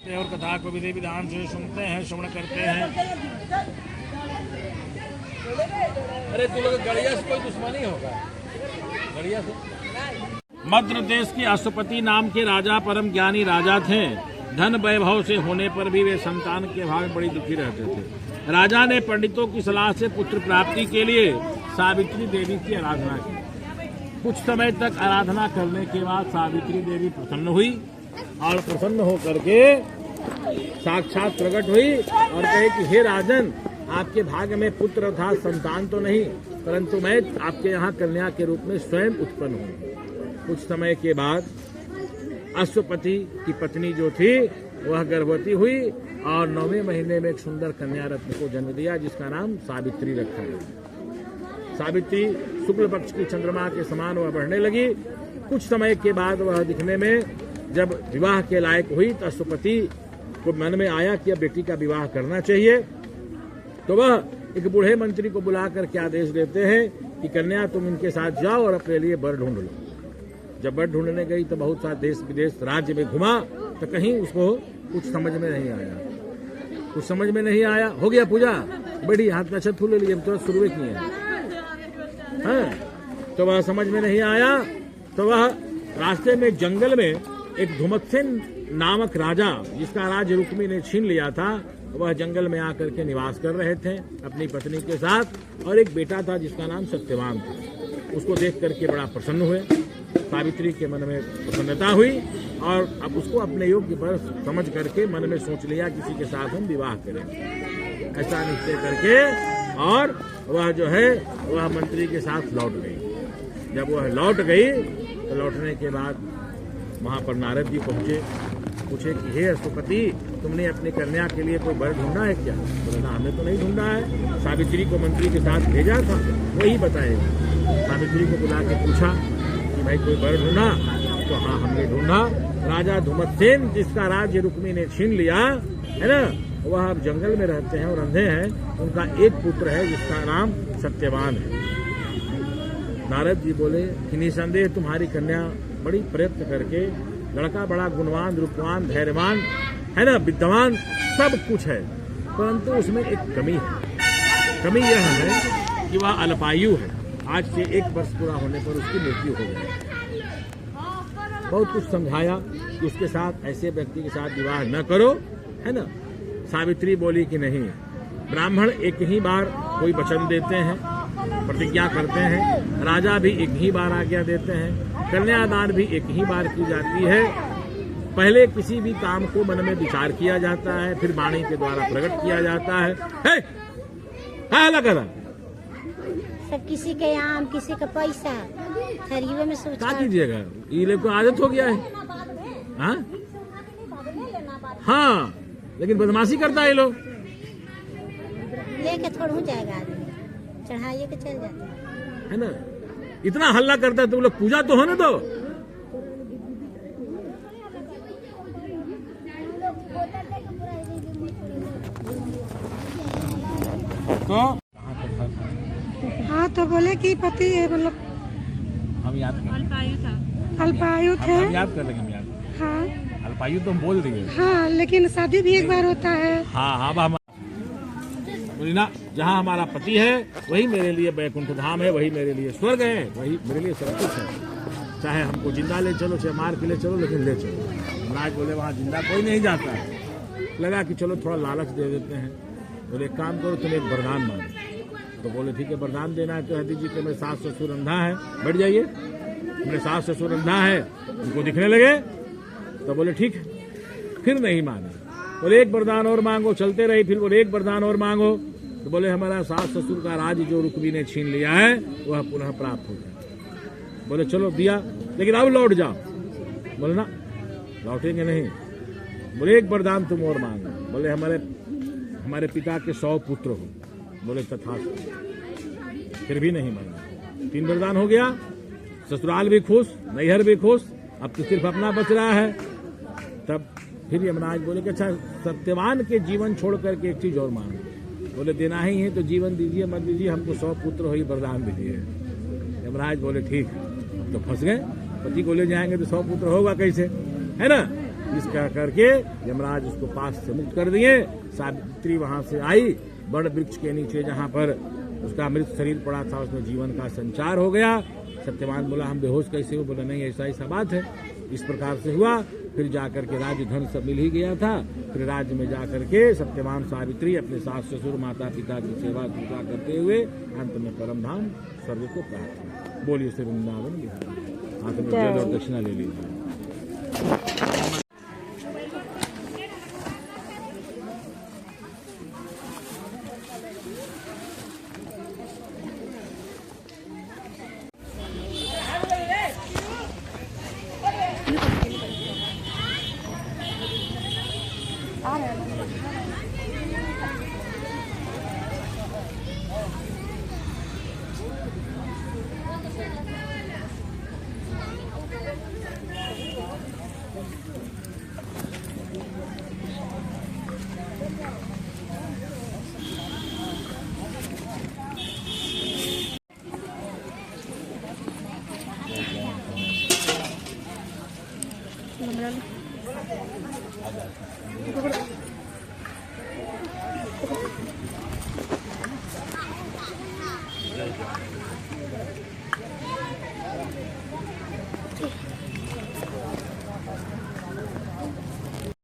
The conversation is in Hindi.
और कथा को विधि विधान से सुनते हैं, श्रवण करते हैं। अरे तू लोग गड़िया से कोई दुश्मनी होगा, गड़िया से। मद्र देश के अश्वपति नाम के राजा परम ज्ञानी राजा थे। धन वैभव से होने पर भी वे संतान के भाग बड़ी दुखी रहते थे। राजा ने पंडितों की सलाह से पुत्र प्राप्ति के लिए सावित्री देवी की आराधना की। कुछ समय तक आराधना करने के बाद सावित्री देवी प्रसन्न हुई और प्रसन्न होकर के साक्षात प्रकट हुई और कहे कि हे राजन, आपके भाग्य में पुत्र अर्थात संतान तो नहीं, परंतु मैं आपके यहाँ कन्या के रूप में स्वयं उत्पन्न हूँ। कुछ समय के बाद अश्वपति की पत्नी जो थी वह गर्भवती हुई और 9वें महीने में एक सुंदर कन्या रत्न को जन्म दिया, जिसका नाम सावित्री रखा गया। सावित्री शुक्ल पक्ष की चंद्रमा के समान वह बढ़ने लगी। कुछ समय के बाद वह दिखने में जब विवाह के लायक हुई तो अश्वपति को मन में आया कि अब बेटी का विवाह करना चाहिए। तो वह एक बूढ़े मंत्री को बुलाकर के आदेश देते हैं कि कन्या तुम इनके साथ जाओ और अपने लिए वर ढूंढ लो। जब वर ढूंढने गई तो बहुत सारे देश विदेश राज्य में घुमा तो कहीं उसको कुछ समझ में नहीं आया। कुछ समझ में नहीं आया, हो गया पूजा, बड़ी हाथ में छत ले लिए, तो शुरू किए हैं। तो वह समझ में नहीं आया तो वह रास्ते में जंगल में एक धुमत्सेन नामक राजा, जिसका राज रुक्मी ने छीन लिया था, वह जंगल में आकर के निवास कर रहे थे अपनी पत्नी के साथ, और एक बेटा था जिसका नाम सत्यवान था। उसको देख करके बड़ा प्रसन्न हुए। सावित्री के मन में प्रसन्नता हुई और अब उसको अपने योग्य पर समझ करके मन में सोच लिया किसी के साथ हम विवाह करें, ऐसा निश्चय करके, और वह जो है वह मंत्री के साथ लौट गई। जब वह लौट गई तो लौटने के बाद वहां पर नारद जी पहुंचे, पूछे कि हे अश्वपति, तुमने अपनी कन्या के लिए कोई वर ढूंढा है क्या? बोले ना, हमने तो नहीं ढूंढा है, सावित्री को मंत्री के साथ भेजा था, वही बताएगा। सावित्री को बुला के पूछा कि भाई कोई वर ढूंढा? तो हाँ, हमने ढूंढा। राजा धुमत्सेन, जिसका राज्य रुक्मी ने छीन लिया है ना, वह अब जंगल में रहते हैं और अंधे हैं। उनका एक पुत्र है जिसका नाम सत्यवान है। नारद जी बोले कि निसंदेह तुम्हारी कन्या बड़ी प्रयत्न करके, लड़का बड़ा गुणवान, रूपवान, धैर्यवान है ना, विद्वान, सब कुछ है, परंतु उसमें एक कमी है। कमी यह है कि वह अल्पायु है। आज से 1 वर्ष पूरा होने पर उसकी मृत्यु हो गई। बहुत कुछ समझाया कि उसके साथ, ऐसे व्यक्ति के साथ विवाह न करो, है ना। सावित्री बोली कि नहीं, ब्राह्मण एक ही बार कोई वचन देते हैं, प्रतिज्ञा करते हैं, राजा भी एक ही बार आज्ञा देते हैं, कन्यादान भी एक ही बार की जाती है। पहले किसी भी काम को मन में विचार किया जाता है, फिर वाणी के द्वारा प्रकट किया जाता है। सब किसी के आम, किसी का पैसा, थरिये में सोच क्या कीजिएगा, ये लोग को आदत हो गया है। हाँ, लेकिन बदमाशी करता है ये लोग। लेके थोड़ा हो जाएगा आदमी, चढ़ाइए के चल जाता है ना। इतना हल्ला करता है, तुम लोग पूजा तो होने दो। तो हाँ, तो बोले कि पति मतलब हम याद कर, अल्पायु थे। हम याद कर लेंगे, हम याद। हाँ, अल्पायु तो हम बोल देंगे। हाँ, लेकिन शादी भी एक बार होता है। हाँ, अब हम बोली ना, जहाँ हमारा पति है वही मेरे लिए बैकुंठ धाम है, वही मेरे लिए स्वर्ग है, वही मेरे लिए सब कुछ है। चाहे हमको जिंदा ले चलो, चाहे मार के ले चलो, लेकिन ले चलो। महाराज बोले वहाँ जिंदा कोई नहीं जाता है। लगा कि चलो थोड़ा लालच दे देते हैं। बोले एक काम करो, तुम एक वरदान मांगो। तो बोले ठीक है, वरदान देना है तो दीजिए कि मेरे सास ससुर अंधा है, बैठ जाइए। मेरे सास ससुर अंधा है, उनको दिखने लगे। तो बोले ठीक है, फिर नहीं माने। बोले एक वरदान और मांगो, चलते रही। फिर बोले एक वरदान और मांगो। तो बोले हमारा सास ससुर का राज जो रुक्मी ने छीन लिया है वह पुनः प्राप्त हो जाए। बोले चलो दिया, लेकिन अब लौट जाओ। बोले ना, लौटेंगे नहीं। बोले एक वरदान तुम और मांगो। बोले हमारे पिता के 100 पुत्र हो। बोले तथास्तु। फिर भी नहीं मांगा। 3 वरदान हो गया, ससुराल भी खुश, नैहर भी खुश, अब तो सिर्फ अपना बच रहा है। तब फिर यमराज बोले कि अच्छा, सत्यवान के जीवन छोड़ करके एक चीज और मांगो। बोले देना ही है तो जीवन दीजिए, मत दीजिए, हमको 100 पुत्र हो ही वरदान दीजिए। यमराज बोले ठीक। तो फंस गए, पति को ले जाएंगे तो 100 पुत्र होगा कैसे, है ना। इस कह करके यमराज उसको पास से मुक्त कर दिए। सावित्री वहां से आई, बड़ वृक्ष के नीचे जहां पर उसका मृत शरीर पड़ा था, उसमें जीवन का संचार हो गया। सत्यवान बोला हम बेहोश कैसे हो? बोला नहीं, ऐसा बात है। इस प्रकार से हुआ। फिर जाकर के राज्य धन सब मिल ही गया था। फिर राज्य में जाकर के सत्यवान सावित्री अपने सास ससुर माता पिता की सेवा पूजा करते हुए अंत में परम धाम स्वर्ग को प्राप्त हुआ। बोलिए श्री वृंदावन बिहारी। हाथ में जल और दक्षिणा ले लीजिए।